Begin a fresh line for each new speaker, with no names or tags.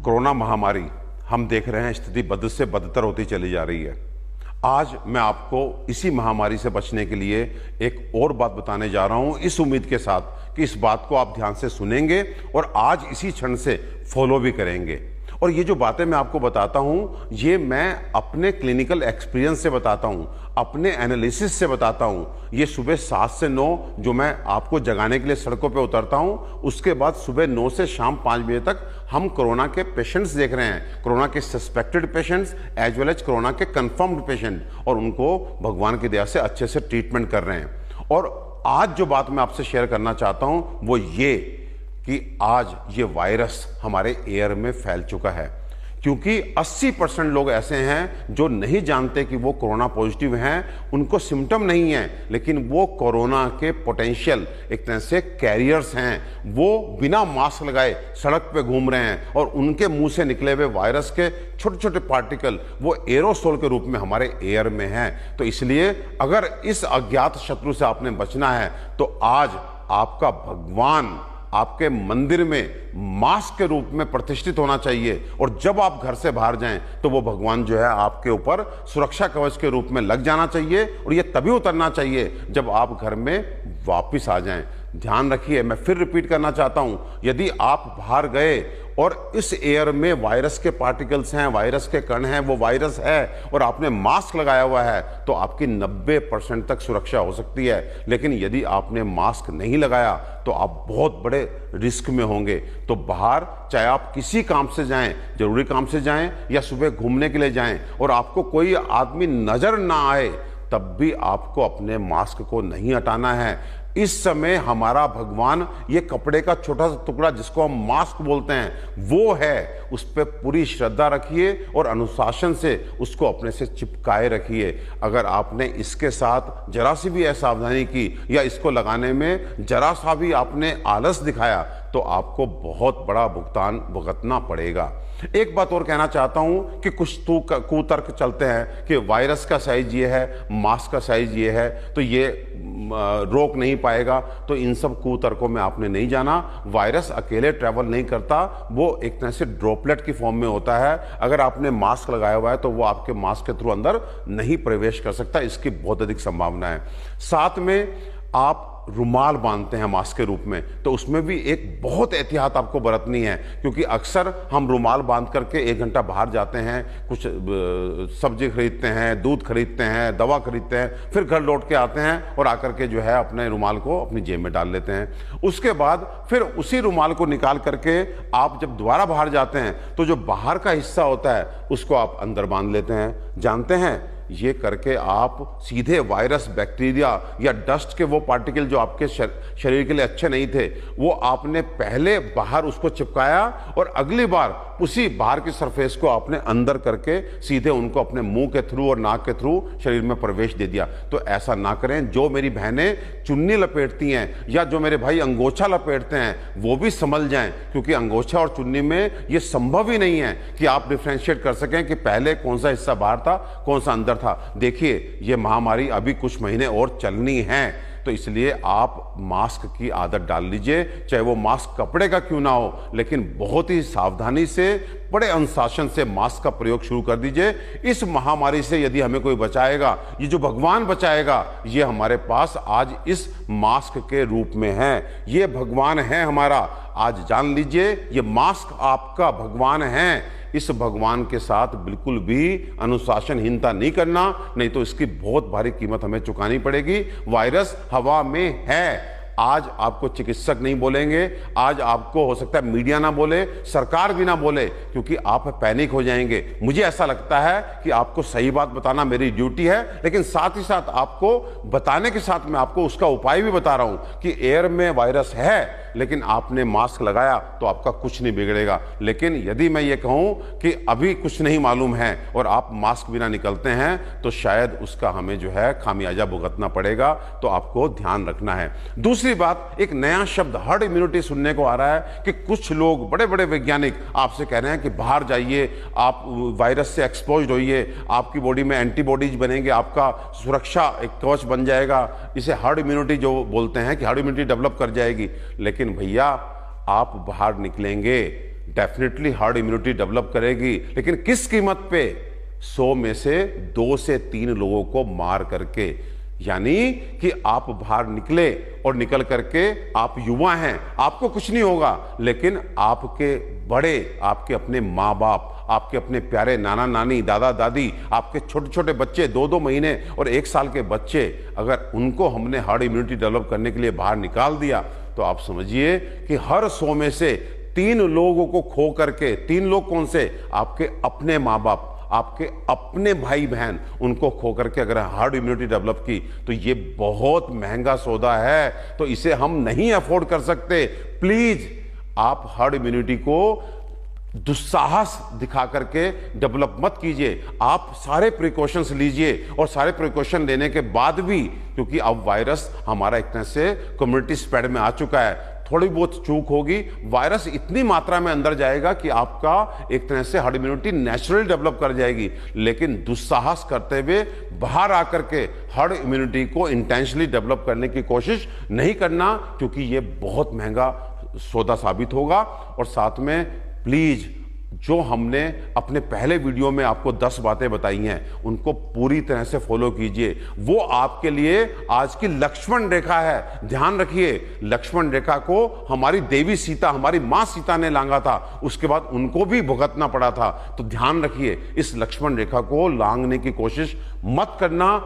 Corona महामारी हम देख रहे हैं, स्थिति बद से बदतर होती चली जा रही है। आज मैं आपको इसी महामारी से बचने के लिए एक और बात बताने जा रहा हूं, इस उम्मीद के साथ कि इस बात को आप ध्यान से सुनेंगे और आज इसी क्षण से फॉलो भी करेंगे। और ये जो बातें मैं आपको बताता हूं, ये मैं अपने क्लिनिकल एक्सपीरियंस से बताता हूं, अपने एनालिसिस से बताता हूं। ये सुबह 7 से 9 जो मैं आपको जगाने के लिए सड़कों पे उतरता हूं, उसके बाद सुबह 9 से शाम 5 बजे तक हम कोरोना के पेशेंट्स देख रहे हैं, कोरोना के suspected patients as well as corona के कंफर्म्ड पेशेंट, और उनको भगवान की दया से अच्छे से ट्रीटमेंट कर रहे हैं। और आज जो बात मैं आपसे शेयर करना चाहता हूं वो ये कि आज ये वायरस हमारे एयर में फैल चुका है, क्योंकि 80% लोग ऐसे हैं जो नहीं जानते कि वो कोरोना पॉजिटिव हैं, उनको सिम्टम नहीं है, लेकिन वो कोरोना के पोटेंशियल एक तरह से कैरियर्स हैं। वो बिना मास्क लगाए सड़क पे घूम रहे हैं और उनके मुंह से निकले हुए वायरस के छोटे छोटे पार्टिकल वो एरोसोल के रूप में हमारे एयर में हैं। तो इसलिए अगर इस अज्ञात शत्रु से आपने बचना है तो आज आपका भगवान आपके मंदिर में मास्क के रूप में प्रतिष्ठित होना चाहिए, और जब आप घर से बाहर जाएं तो वो भगवान जो है आपके ऊपर सुरक्षा कवच के रूप में लग जाना चाहिए, और ये तभी उतरना चाहिए जब आप घर में वापस आ जाएं। ध्यान रखिए, मैं फिर रिपीट करना चाहता हूं, यदि आप बाहर गए और इस एयर में वायरस के पार्टिकल्स हैं, वायरस के कण हैं, वो वायरस है और आपने मास्क लगाया हुआ है तो आपकी 90% तक सुरक्षा हो सकती है। लेकिन यदि आपने मास्क नहीं लगाया तो आप बहुत बड़े रिस्क में होंगे। तो बाहर चाहे आप किसी काम से जाएं, जरूरी काम से जाएं या सुबह घूमने के लिए जाएं, और आपको कोई आदमी नजर ना आए, तब भी आपको अपने मास्क को नहीं हटाना है। इस समय हमारा भगवान ये कपड़े का छोटा सा टुकड़ा जिसको हम मास्क बोलते हैं वो है, उस पर पूरी श्रद्धा रखिए और अनुशासन से उसको अपने से चिपकाए रखिए। अगर आपने इसके साथ जरा सी भी असावधानी की या इसको लगाने में जरा सा भी आपने आलस दिखाया तो आपको बहुत बड़ा भुगतान भुगतना पड़ेगा। एक बात और कहना चाहता हूं कि कुछ तो कुतर्क चलते हैं कि वायरस का साइज ये है, मास्क का साइज ये है, तो ये रोक नहीं पाएगा। तो इन सब कुतर्कों में आपने नहीं जाना। वायरस अकेले ट्रैवल नहीं करता, वो एक तरह से ड्रॉपलेट की फॉर्म में होता है। अगर आपने मास्क लगाया हुआ है तो वो आपके मास्क के थ्रू अंदर नहीं प्रवेश कर सकता, इसकी बहुत अधिक संभावना है। साथ में आप रुमाल बांधते हैं मास्क के रूप में, तो उसमें भी एक बहुत एहतियात आपको बरतनी है, क्योंकि अक्सर हम रुमाल बांध करके 1 घंटा बाहर जाते हैं, कुछ सब्जी खरीदते हैं, दूध खरीदते हैं, दवा खरीदते हैं, फिर घर लौट के आते हैं और आकर के जो है अपने रुमाल को अपनी जेब में डाल लेते हैं। उसके बाद फिर उसी रुमाल को निकाल करके आप जब दोबारा बाहर जाते हैं तो जो बाहर का हिस्सा होता है उसको आप अंदर बांध लेते हैं। जानते हैं, ये करके आप सीधे वायरस, बैक्टीरिया या डस्ट के वो पार्टिकल जो आपके शरीर के लिए अच्छे नहीं थे, वो आपने पहले बाहर उसको चिपकाया और अगली बार उसी बाहर की सरफेस को आपने अंदर करके सीधे उनको अपने मुंह के थ्रू और नाक के थ्रू शरीर में प्रवेश दे दिया। तो ऐसा ना करें। जो मेरी बहनें चुन्नी लपेटती हैं या जो मेरे भाई अंगोछा लपेटते हैं वो भी संभल जाएं, क्योंकि अंगोछा और चुन्नी में ये संभव ही नहीं है कि आप डिफ्रेंशिएट कर सकें कि पहले कौन सा हिस्सा बाहर था, कौन सा अंदर था। देखिए, ये महामारी अभी कुछ महीने और चलनी है, तो इसलिए आप मास्क की आदत डाल लीजिए, चाहे वो मास्क कपड़े का क्यों ना हो, लेकिन बहुत ही सावधानी से, बड़े अनुशासन से मास्क का प्रयोग शुरू कर दीजिए। इस महामारी से यदि हमें कोई बचाएगा, ये जो भगवान बचाएगा, ये हमारे पास आज इस मास्क के रूप में है। ये भगवान है हमारा। आज जान लीजिए, ये मास्क आपका भगवान है। इस भगवान के साथ बिल्कुल भी अनुशासनहीनता नहीं करना, नहीं तो इसकी बहुत भारी कीमत हमें चुकानी पड़ेगी। वायरस हवा में है। आज आपको चिकित्सक नहीं बोलेंगे, आज आपको हो सकता है मीडिया ना बोले, सरकार भी ना बोले, क्योंकि आप पैनिक हो जाएंगे। मुझे ऐसा लगता है कि आपको सही बात बताना मेरी ड्यूटी है, लेकिन साथ ही साथ आपको बताने के साथ मैं आपको उसका उपाय भी बता रहा हूं कि एयर में वायरस है, लेकिन आपने मास्क लगाया तो आपका कुछ नहीं बिगड़ेगा। लेकिन यदि मैं ये कहूं कि अभी कुछ नहीं मालूम है और आप मास्क बिना निकलते हैं, तो शायद उसका हमें जो है खामियाजा भुगतना पड़ेगा। तो आपको ध्यान रखना है। दूसरी बात, एक नया शब्द हर्ड इम्यूनिटी सुनने को आ रहा है कि कुछ लोग, बड़े बड़े वैज्ञानिक आपसे कह रहे हैं कि बाहर जाइए, आप वायरस से एक्सपोज्ड होइए, आपकी बॉडी में एंटीबॉडीज बनेंगे, आपका सुरक्षा एक कवच बन जाएगा। इसे हर्ड इम्यूनिटी जो बोलते हैं कि हर्ड इम्यूनिटी डेवलप कर जाएगी। लेकिन भैया, आप बाहर निकलेंगे, डेफिनेटली हार्ड इम्यूनिटी डेवलप करेगी, लेकिन किस कीमत पे? 100 में से 2 से 3 लोगों को मार करके। यानी कि आप बाहर निकले और निकल करके, आप युवा हैं, आपको कुछ नहीं होगा, लेकिन आपके बड़े, आपके अपने माँ बाप, आपके अपने प्यारे नाना नानी, दादा दादी, आपके छोटे छोटे बच्चे, 2-2 महीने और 1 साल के बच्चे, अगर उनको हमने हार्ड इम्यूनिटी डेवलप करने के लिए बाहर निकाल दिया, तो आप समझिए कि हर 100 में से 3 लोगों को खो करके, 3 लोग कौन से? आपके अपने माँ बाप, आपके अपने भाई बहन, उनको खो करके अगर हार्ड इम्यूनिटी डेवलप की, तो ये बहुत महंगा सौदा है, तो इसे हम नहीं अफोर्ड कर सकते। प्लीज आप हार्ड इम्यूनिटी को दुस्साहस दिखा करके डेवलप मत कीजिए। आप सारे प्रिकॉशंस लीजिए, और सारे प्रिकॉशन लेने के बाद भी, क्योंकि अब वायरस हमारा एक तरह से कम्युनिटी स्प्रेड में आ चुका है, थोड़ी बहुत चूक होगी, वायरस इतनी मात्रा में अंदर जाएगा कि आपका एक तरह से हार्ड इम्यूनिटी नेचुरली डेवलप कर जाएगी। लेकिन दुस्साहस करते हुए बाहर आकर के हार्ड इम्यूनिटी को इंटेंशनली डेवलप करने की कोशिश नहीं करना, क्योंकि ये बहुत महंगा सौदा साबित होगा। और साथ में प्लीज, जो हमने अपने पहले वीडियो में आपको 10 बातें बताई हैं, उनको पूरी तरह से फॉलो कीजिए। वो आपके लिए आज की लक्ष्मण रेखा है। ध्यान रखिए, लक्ष्मण रेखा को हमारी देवी सीता, हमारी मां सीता ने लांघा था, उसके बाद उनको भी भुगतना पड़ा था। तो ध्यान रखिए, इस लक्ष्मण रेखा को लांघने की कोशिश मत करना।